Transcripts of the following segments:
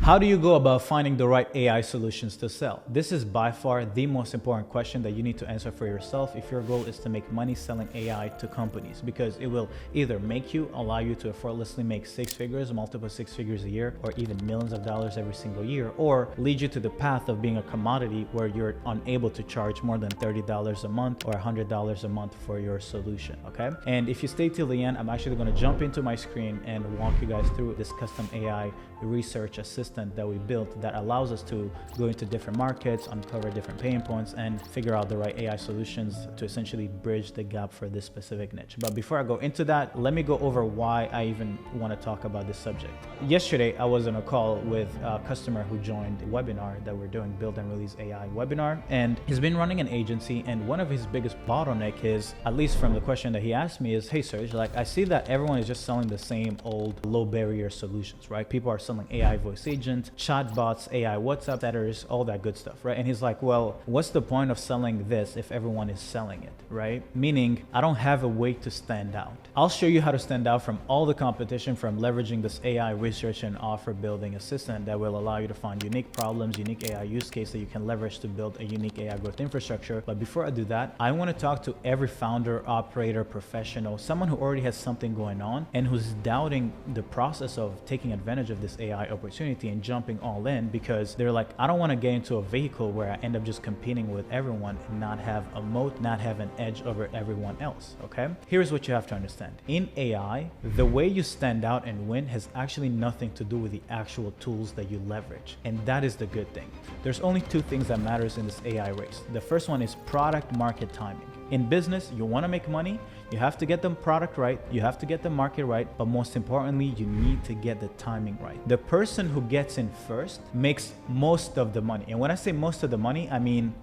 How do you go about finding the right AI solutions to sell? This is by far the most important question that you need to answer for yourself if your goal is to make money selling AI to companies, because it will either allow you to effortlessly make six figures, multiple six figures a year, or even millions of dollars every single year, or lead you to the path of being a commodity where you're unable to charge more than $30 a month or $100 a month for your solution, okay? And if you stay till the end, I'm actually gonna jump into my screen and walk you guys through this custom AI research assistant that we built that allows us to go into different markets, uncover different pain points, and figure out the right AI solutions to essentially bridge the gap for this specific niche. But before I go into that, let me go over why I even want to talk about this subject. Yesterday, I was on a call with a customer who joined the webinar that we're doing, Build and Release AI webinar, and he's been running an agency, and one of his biggest bottleneck is, at least from the question that he asked me, is, hey Serge, like I see that everyone is just selling the same old low barrier solutions, right? People are selling AI voice agent, chatbots, AI WhatsApp setters, all that good stuff, right? And he's like, well, what's the point of selling this if everyone is selling it, right? Meaning, I don't have a way to stand out. I'll show you how to stand out from all the competition, from leveraging this AI research and offer building assistant that will allow you to find unique problems, unique AI use case that you can leverage to build a unique AI growth infrastructure. But before I do that, I want to talk to every founder, operator, professional, someone who already has something going on and who's doubting the process of taking advantage of this AI opportunity and jumping all in, because they're like, I don't want to get into a vehicle where I end up just competing with everyone and not have a moat, not have an edge over everyone else, okay? Here's what you have to understand. In AI, the way you stand out and win has actually nothing to do with the actual tools that you leverage. And that is the good thing. There's only two things that matters in this AI race. The first one is product market timing. In business, you want to make money, you have to get the product right, you have to get the market right, but most importantly, you need to get the timing right. The person who gets in first makes most of the money. And when I say most of the money, I mean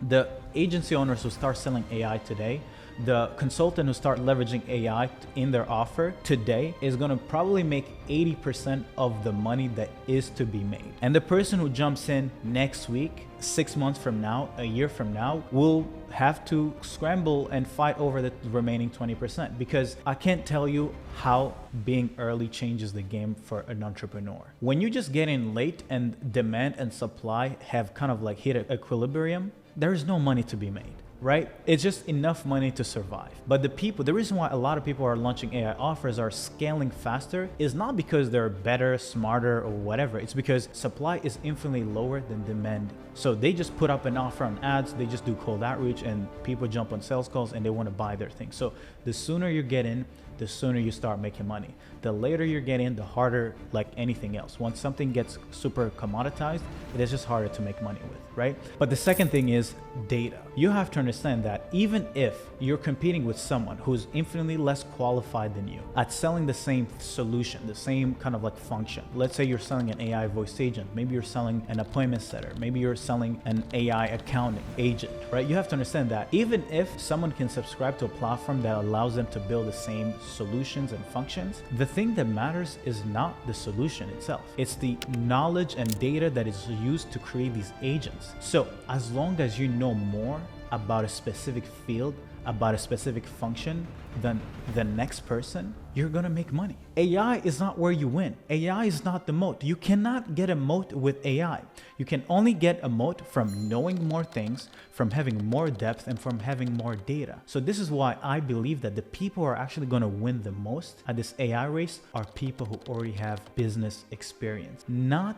the agency owners who start selling AI today, the consultant who start leveraging AI in their offer today is going to probably make 80% of the money that is to be made. And the person who jumps in next week, 6 months from now, a year from now, will have to scramble and fight over the remaining 20%, because I can't tell you how being early changes the game for an entrepreneur. When you just get in late and demand and supply have kind of like hit an equilibrium, there is no money to be made, right? It's just enough money to survive. But the reason why a lot of people are launching AI offers, are scaling faster, is not because they're better, smarter, or whatever. It's because supply is infinitely lower than demand. So they just put up an offer on ads, they just do cold outreach, and people jump on sales calls and they want to buy their thing. So the sooner you get in, the sooner you start making money. The later you get in, the harder, like anything else. Once something gets super commoditized, it is just harder to make money with, right? But the second thing is data. You have to understand that even if you're competing with someone who's infinitely less qualified than you at selling the same solution, the same kind of like function. Let's say you're selling an AI voice agent, maybe you're selling an appointment setter, maybe you're selling an AI accounting agent, right? You have to understand that even if someone can subscribe to a platform that allows them to build the same solutions and functions, the thing that matters is not the solution itself. It's the knowledge and data that is used to create these agents. So as long as you know more about a specific field, about a specific function than the next person, you're gonna make money. AI is not where you win. AI is not the moat. You cannot get a moat with AI. You can only get a moat from knowing more things, from having more depth, and from having more data. So this is why I believe that the people who are actually gonna win the most at this AI race are people who already have business experience, not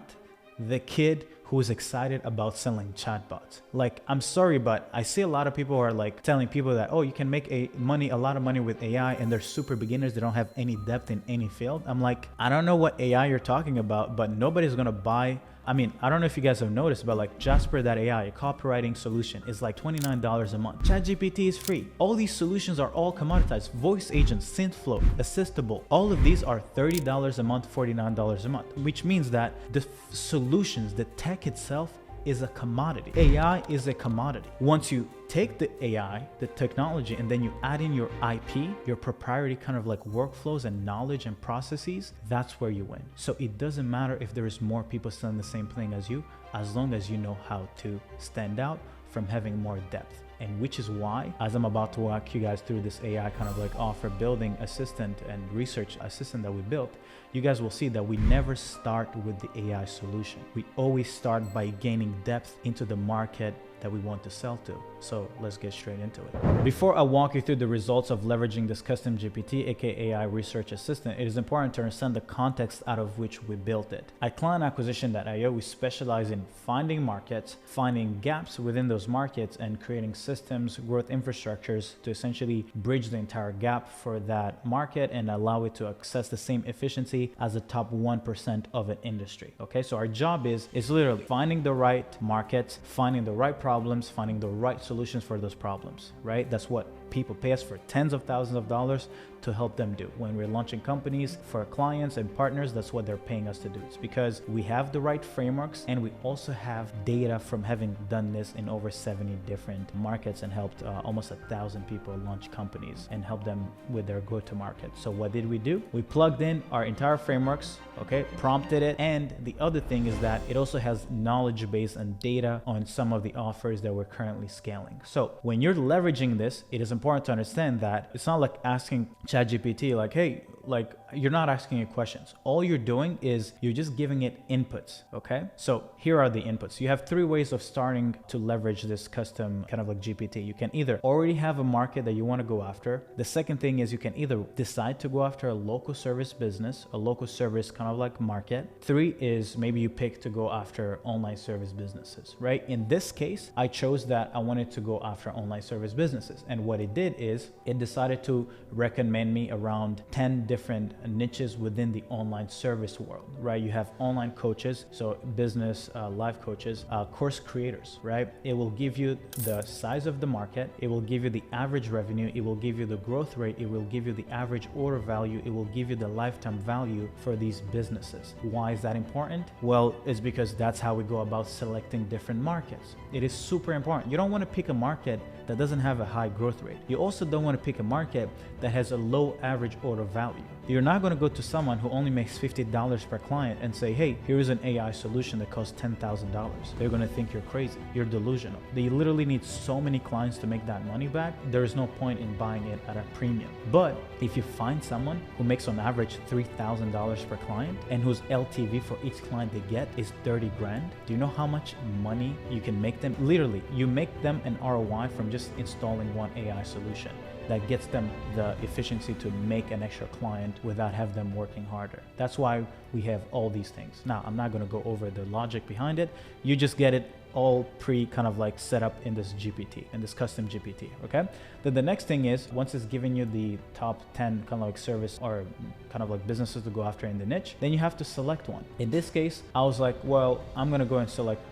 the kid who is excited about selling chatbots. Like, I'm sorry, but I see a lot of people who are like telling people that, oh, you can make a lot of money with AI, and they're super beginners. They don't have any depth in any field. I'm like, I don't know what AI you're talking about, but nobody's gonna buy. I mean, I don't know if you guys have noticed, but like Jasper.ai, a copywriting solution, is like $29 a month. ChatGPT is free. All these solutions are all commoditized. Voice agents, SynthFlow, Assistable, all of these are $30 a month, $49 a month, which means that the solutions, the tech itself is a commodity. AI is a commodity. Once you take the AI, the technology, and then you add in your IP, your proprietary kind of like workflows and knowledge and processes, that's where you win. So it doesn't matter if there is more people selling the same thing as you, as long as you know how to stand out from having more depth. And which is why, as I'm about to walk you guys through this AI kind of like offer building assistant and research assistant that we built, you guys will see that we never start with the AI solution. We always start by gaining depth into the market that we want to sell to. So let's get straight into it. Before I walk you through the results of leveraging this custom GPT, aka AI research assistant, it is important to understand the context out of which we built it. At clientacquisition.io, we specialize in finding markets, finding gaps within those markets, and creating systems, growth infrastructures to essentially bridge the entire gap for that market and allow it to access the same efficiency as the top 1% of an industry. Okay, so our job is literally finding the right markets, finding the right problems, finding the right solutions for those problems, right? That's what people pay us for tens of thousands of dollars to help them do. When we're launching companies for clients and partners, that's what they're paying us to do. It's because we have the right frameworks and we also have data from having done this in over 70 different markets and helped almost 1,000 people launch companies and help them with their go-to-market. So what did we do? We plugged in our entire frameworks, okay, prompted it, and the other thing is that it also has knowledge base and data on some of the offers that we're currently scaling. So when you're leveraging this, it is important to understand that it's not like asking ChatGPT like, hey, like you're not asking it questions. All you're doing is you're just giving it inputs, okay? So here are the inputs. You have 3 ways of starting to leverage this custom kind of like GPT. You can either already have a market that you want to go after. The second thing is you can either decide to go after a local service business, a local service kind of like market. 3 is maybe you pick to go after online service businesses, right? In this case, I chose that I wanted to go after online service businesses. And what it did is it decided to recommend me around 10 different niches within the online service world, right? You have online coaches, so business life coaches, course creators, right? It will give you the size of the market. It will give you the average revenue. It will give you the growth rate. It will give you the average order value. It will give you the lifetime value for these businesses. Why is that important? Well, it's because that's how we go about selecting different markets. It is super important. You don't want to pick a market that doesn't have a high growth rate. You also don't want to pick a market that has a low average order value. You're not going to go to someone who only makes $50 per client and say, hey, here's an AI solution that costs $10,000. They're going to think you're crazy. You're delusional. They literally need so many clients to make that money back. There is no point in buying it at a premium. But if you find someone who makes on average $3,000 per client and whose LTV for each client they get is 30 grand, do you know how much money you can make them? Literally, you make them an ROI from just installing one AI solution that gets them the efficiency to make an extra client without have them working harder. That's why we have all these things. Now, I'm not gonna go over the logic behind it. You just get it all kind of like set up in this GPT, in this custom GPT, okay? Then the next thing is, once it's giving you the top 10 kind of like service or kind of like businesses to go after in the niche, then you have to select one. In this case, I was like, well, I'm gonna go and select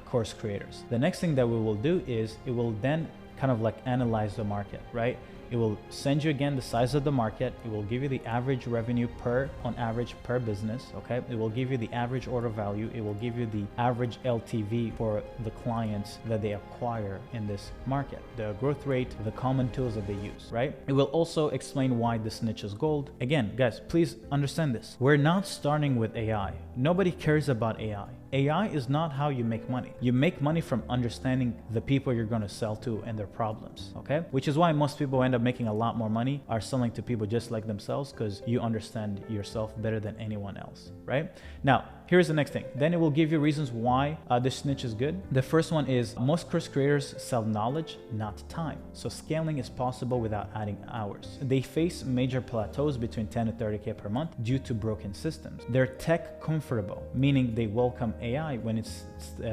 course creators. The next thing that we will do is it will then kind of like analyze the market, right? It will send you again the size of the market. It will give you the average revenue on average per business, okay? It will give you the average order value. It will give you the average LTV for the clients that they acquire in this market, the growth rate, the common tools that they use, right? It will also explain why this niche is gold. Again, guys, please understand this. We're not starting with AI. Nobody cares about AI. AI is not how you make money. You make money from understanding the people you're going to sell to and their problems, okay? Which is why most people end up making a lot more money are selling to people just like themselves, because you understand yourself better than anyone else, right? Now, here's the next thing. Then it will give you reasons why this niche is good. The first one is most course creators sell knowledge, not time. So scaling is possible without adding hours. They face major plateaus between 10 to 30K per month due to broken systems. They're tech comfortable, meaning they welcome AI when it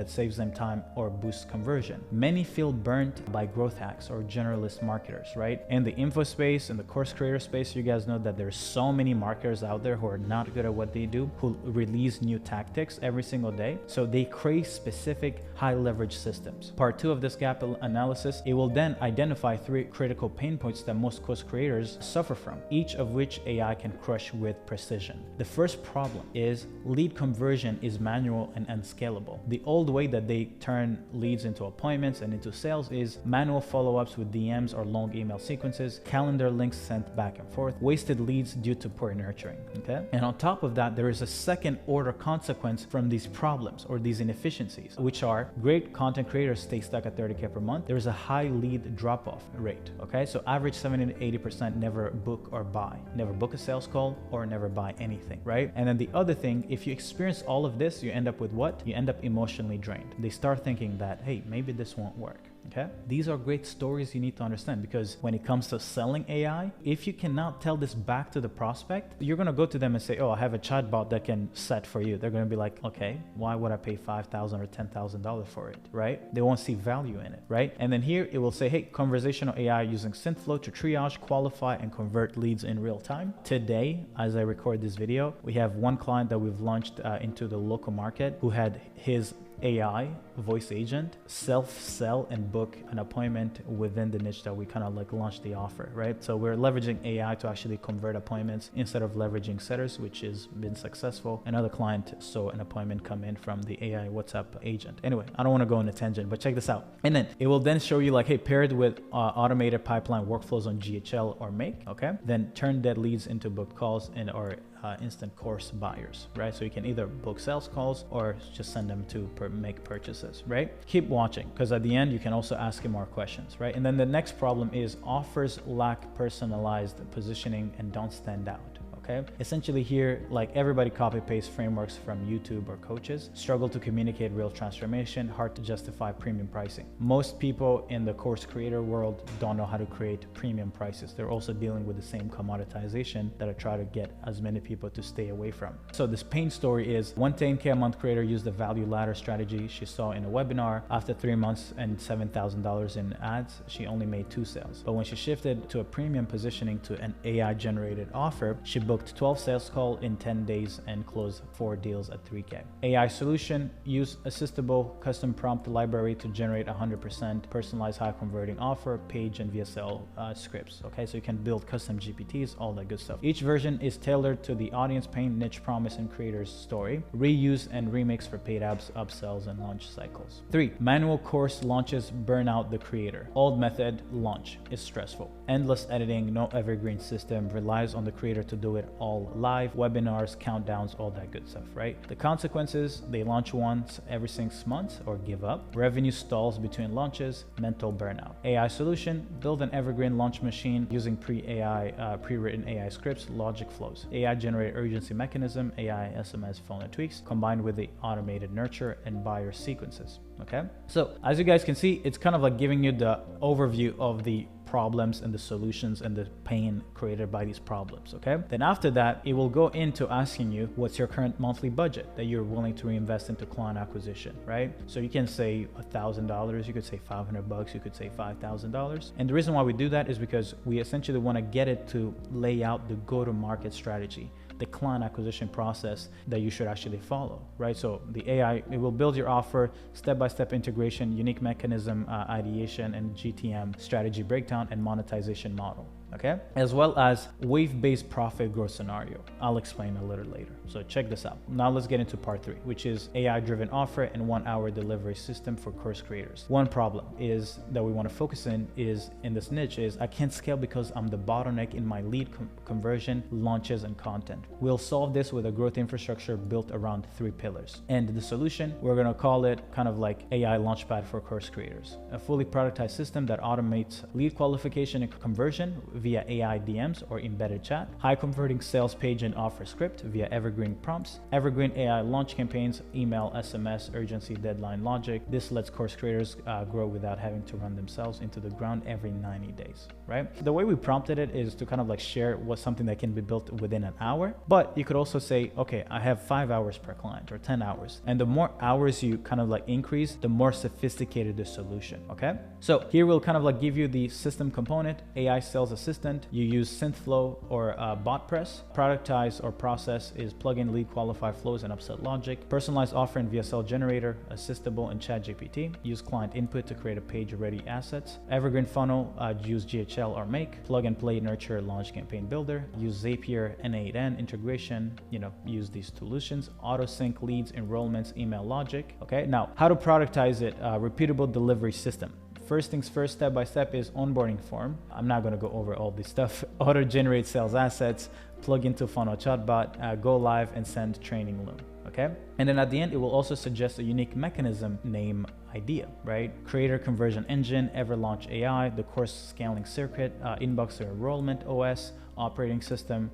saves them time or boosts conversion. Many feel burnt by growth hacks or generalist marketers, right? In the info space, in the course creator space, you guys know that there's so many marketers out there who are not good at what they do, who release new tactics every single day. So they create specific high leverage systems. Part 2 of this gap analysis, it will then identify 3 critical pain points that most course creators suffer from, each of which AI can crush with precision. The first problem is lead conversion is manual and unscalable. The old way that they turn leads into appointments and into sales is manual follow-ups with DMs or long email sequences, calendar links sent back and forth, wasted leads due to poor nurturing, okay? And on top of that, there is a second order consequence from these problems or these inefficiencies, which are great content creators stay stuck at 30K per month. There is a high lead drop-off rate, okay? So average 70 to 80% never book or buy, never book a sales call or never buy anything, right? And then the other thing, if you experience all of this, you end up with what? You end up emotionally drained. They start thinking that, hey, maybe this won't work. Okay, these are great stories you need to understand, because when it comes to selling AI, if you cannot tell this back to the prospect, you're going to go to them and say, oh, I have a chatbot that can set for you. They're going to be like, okay, why would I pay $5,000 or $10,000 for it, right? They won't see value in it, right? And then here it will say, hey, conversational AI using SynthFlow to triage, qualify, and convert leads in real time. Today, as I record this video, we have one client that we've launched into the local market who had his AI voice agent self-sell and book an appointment within the niche that we kind of like launched the offer, right? So we're leveraging AI to actually convert appointments instead of leveraging setters, which has been successful. Another client saw an appointment come in from the AI WhatsApp agent. Anyway, I don't want to go on a tangent, but check this out. And then it will then show you like, hey, paired with automated pipeline workflows on GHL or Make, okay? Then turn dead leads into booked calls and or instant course buyers, right? So you can either book sales calls or just send them to make purchases, right? Keep watching, because at the end you can also ask him more questions, right? And then the next problem is offers lack personalized positioning and don't stand out. Okay. Essentially here, like everybody copy paste frameworks from YouTube or coaches, struggle to communicate real transformation, hard to justify premium pricing. Most people in the course creator world don't know how to create premium prices. They're also dealing with the same commoditization that I try to get as many people to stay away from. So this pain story is one 10K a month creator used the value ladder strategy she saw in a webinar. After 3 months and $7,000 in ads, she only made 2 sales. But when she shifted to a premium positioning to an AI generated offer, she booked 12 sales calls in 10 days and closed 4 deals at 3K. A.I Solution use assistable custom prompt library to generate 100% personalized high converting offer, page and VSL scripts. Okay, so you can build custom GPTs, all that good stuff. Each version is tailored to the audience pain, niche promise, and creator's story. Reuse and remix for paid apps, upsells, and launch cycles. 3. Manual course launches burn out the creator. Old method, launch, is stressful. Endless editing, no evergreen system, relies on the creator to do it all live, webinars, countdowns, all that good stuff, right? The consequences, they launch once every 6 months or give up. Revenue stalls between launches, mental burnout. AI Solution, build an evergreen launch machine using pre-written AI scripts, logic flows. AI generate urgency mechanism, AI SMS phone and tweaks, combined with the automated nurture and buyer sequences, okay? So as you guys can see, it's kind of like giving you the overview of the problems and the solutions and the pain created by these problems, okay? Then after that, it will go into asking you what's your current monthly budget that you're willing to reinvest into client acquisition, right? So you can say $1,000, you could say $500, you could say $5,000. And the reason why we do that is because we essentially want to get it to lay out the go-to-market strategy, the client acquisition process that you should actually follow, right? So the AI, it will build your offer, step-by-step integration, unique mechanism, ideation, and GTM strategy breakdown and monetization model. Okay, as well as wave-based profit growth scenario. I'll explain a little later. So check this out. Now let's get into part 3, which is AI-driven offer and 1-hour delivery system for course creators. One problem is that we want to focus in this niche is I can't scale because I'm the bottleneck in my lead conversion, launches, and content. We'll solve this with a growth infrastructure built around 3 pillars. And the solution, we're going to call it kind of like AI Launchpad for course creators, a fully productized system that automates lead qualification and conversion via AI DMs or embedded chat, high converting sales page and offer script via evergreen prompts, evergreen AI launch campaigns, email, SMS, urgency, deadline logic. This lets course creators grow without having to run themselves into the ground every 90 days, right? The way we prompted it is to kind of like share what's something that can be built within an hour, but you could also say, okay, I have 5 hours per client or 10 hours. And the more hours you kind of like increase, the more sophisticated the solution, okay? So here we'll kind of like give you the system component, AI sales assistant. You use SynthFlow or BotPress. Productize or process is plugin lead qualify flows and upsell logic. Personalized offer and VSL generator, assistable in ChatGPT. Use client input to create a page ready assets. Evergreen funnel, use GHL or Make. Plug and play nurture launch campaign builder. Use Zapier N8N integration. Use these solutions. Auto sync leads, enrollments, email logic. Okay, now how to productize it? Repeatable delivery system. First things first, step by step, is onboarding form. I'm not going to go over all this stuff. Auto generate sales assets, plug into funnel chatbot, go live and send training loom. Okay. And then at the end, it will also suggest a unique mechanism name idea, right? Creator conversion engine, ever launch AI, the course scaling circuit, inbox or enrollment OS, operating system,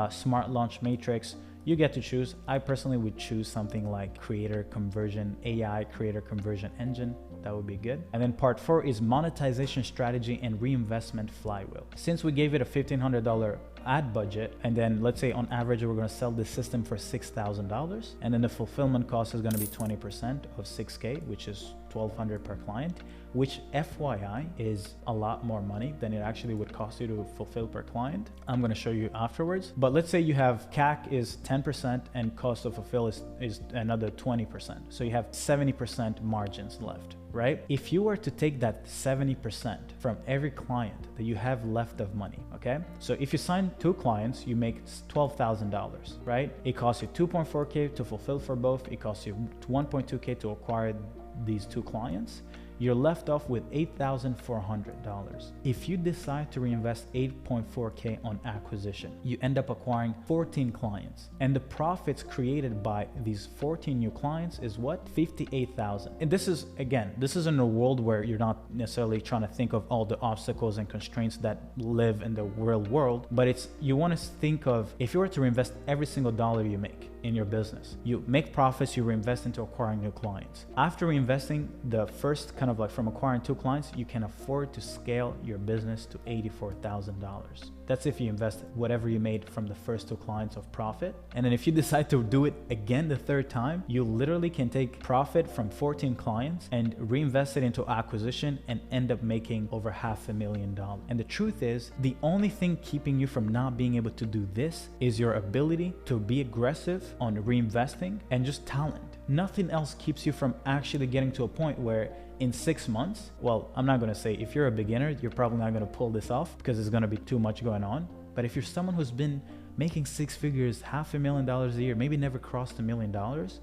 smart launch matrix. You get to choose. I personally would choose something like creator conversion AI, creator conversion engine. That would be good. And then part 4 is monetization strategy and reinvestment flywheel. Since we gave it a $1,500 ad budget, and then let's say on average we're going to sell this system for $6,000, and then the fulfillment cost is going to be 20% of 6K, which is $1,200 per client, which FYI is a lot more money than it actually would cost you to fulfill per client. I'm going to show you afterwards. But let's say you have CAC is 10% and cost to fulfill is another 20%. So you have 70% margins left, right? If you were to take that 70% from every client that you have left of money, okay? So if you sign 2 clients, you make $12,000, right? It costs you 2.4K to fulfill for both. It costs you 1.2K to acquire these 2 clients. You're left off with $8,400. If you decide to reinvest 8.4K on acquisition, you end up acquiring 14 clients. And the profits created by these 14 new clients is what? $58,000. And this is, again, this is in a world where you're not necessarily trying to think of all the obstacles and constraints that live in the real world, but it's, you want to think of, if you were to reinvest every single dollar you make in your business, you make profits, you reinvest into acquiring new clients. After reinvesting the first kind of like from acquiring 2 clients, you can afford to scale your business to $84,000. That's if you invest whatever you made from the first 2 clients of profit. And then if you decide to do it again the 3rd time, you literally can take profit from 14 clients and reinvest it into acquisition and end up making over $500,000. And the truth is, the only thing keeping you from not being able to do this is your ability to be aggressive on reinvesting and just talent. Nothing else keeps you from actually getting to a point where in 6 months, well, I'm not going to say if you're a beginner, you're probably not going to pull this off because there's going to be too much going on. But if you're someone who's been making 6 figures, $500,000 a year, maybe never crossed $1 million,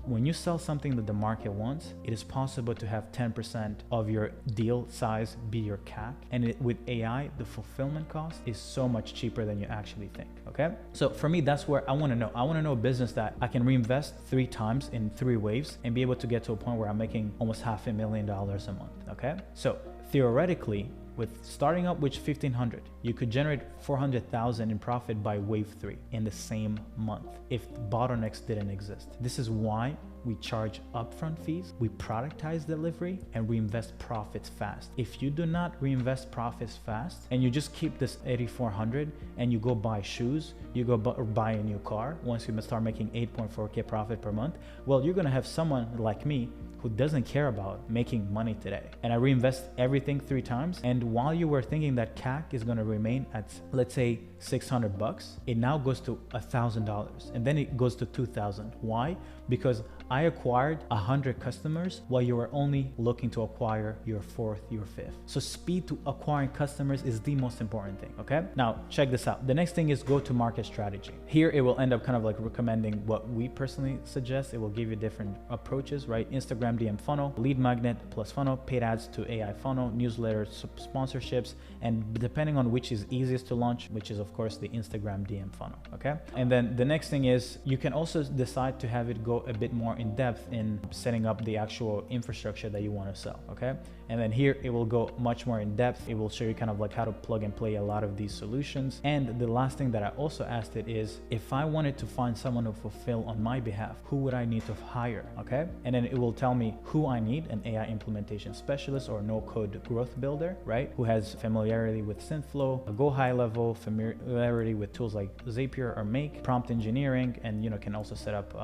when you sell something that the market wants, it is possible to have 10% of your deal size be your CAC. And with AI, the fulfillment cost is so much cheaper than you actually think, okay? So for me, that's where I want to know. I want to know a business that I can reinvest 3 times in 3 waves and be able to get to a point where I'm making almost $500,000 a month, okay? So theoretically, with starting up with 1,500, you could generate 400,000 in profit by wave 3 in the same month if bottlenecks didn't exist. This is why we charge upfront fees, we productize delivery, and reinvest profits fast. If you do not reinvest profits fast and you just keep this 8,400 and you go buy shoes, you go buy a new car, once you start making 8.4K profit per month, well, you're gonna have someone like me who doesn't care about making money today. And I reinvest everything 3 times. And while you were thinking that CAC is going to remain at, let's say, $600, it now goes to $1,000 and then it goes to $2,000. Why? Because I acquired 100 customers while you were only looking to acquire your 4th, your 5th. So speed to acquiring customers is the most important thing, okay? Now, check this out. The next thing is go-to-market strategy. Here, it will end up kind of like recommending what we personally suggest. It will give you different approaches, right? Instagram DM funnel, lead magnet plus funnel, paid ads to AI funnel, newsletters, sponsorships, and depending on which is easiest to launch, which is of course the Instagram DM funnel, okay? And then the next thing is you can also decide to have it go a bit more in depth in setting up the actual infrastructure that you want to sell, okay? And then here it will go much more in depth. It will show you kind of like how to plug and play a lot of these solutions. And the last thing that I also asked it is, if I wanted to find someone to fulfill on my behalf, who would I need to hire, okay? And then it will tell me who I need, an AI implementation specialist or no-code growth builder, right? Who has familiarity with SynthFlow, a go high level, familiarity with tools like Zapier or Make, prompt engineering, and can also set up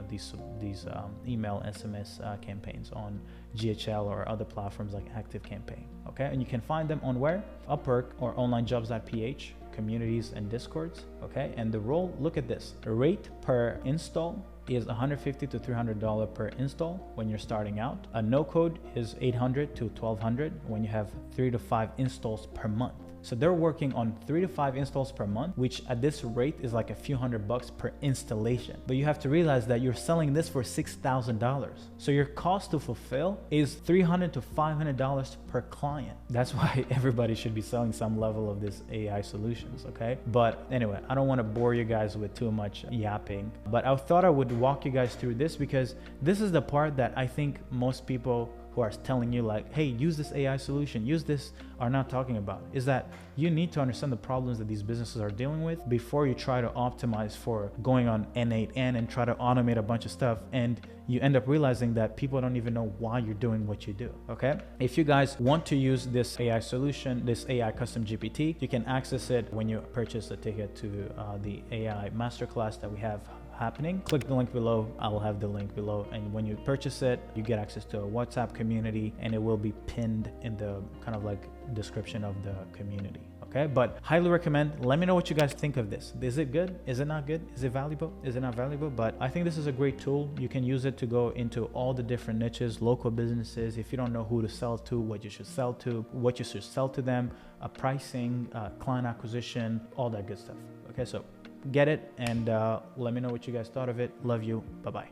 these these email SMS campaigns on GHL or other platforms like ActiveCampaign. Okay, and you can find them on where? Upwork or onlinejobs.ph, communities and discords. Okay, and the role, look at this, the rate per install is $150 to $300 per install when you're starting out. A no code is $800 to $1,200 when you have 3 to 5 installs per month. So they're working on 3 to 5 installs per month, which at this rate is like a few $100 per installation. But you have to realize that you're selling this for $6,000. So your cost to fulfill is $300 to $500 per client. That's why everybody should be selling some level of this AI solutions, okay? But anyway, I don't want to bore you guys with too much yapping, but I thought I would walk you guys through this because this is the part that I think most people who are telling you like, hey, use this AI solution, use this, are not talking about, is that you need to understand the problems that these businesses are dealing with before you try to optimize for going on N8N and try to automate a bunch of stuff. And you end up realizing that people don't even know why you're doing what you do, okay? If you guys want to use this AI solution, this AI custom GPT, you can access it when you purchase a ticket to the AI masterclass that we have happening. Click the link below. I will have the link below. And when you purchase it, you get access to a WhatsApp community and it will be pinned in the kind of like description of the community. Okay, but highly recommend. Let me know what you guys think of this. Is it good? Is it not good? Is it valuable? Is it not valuable? But I think this is a great tool. You can use it to go into all the different niches, local businesses. If you don't know who to sell to, what you should sell to, what you should sell to them, pricing, client acquisition, all that good stuff. Okay, so get it and let me know what you guys thought of it. Love you. Bye-bye.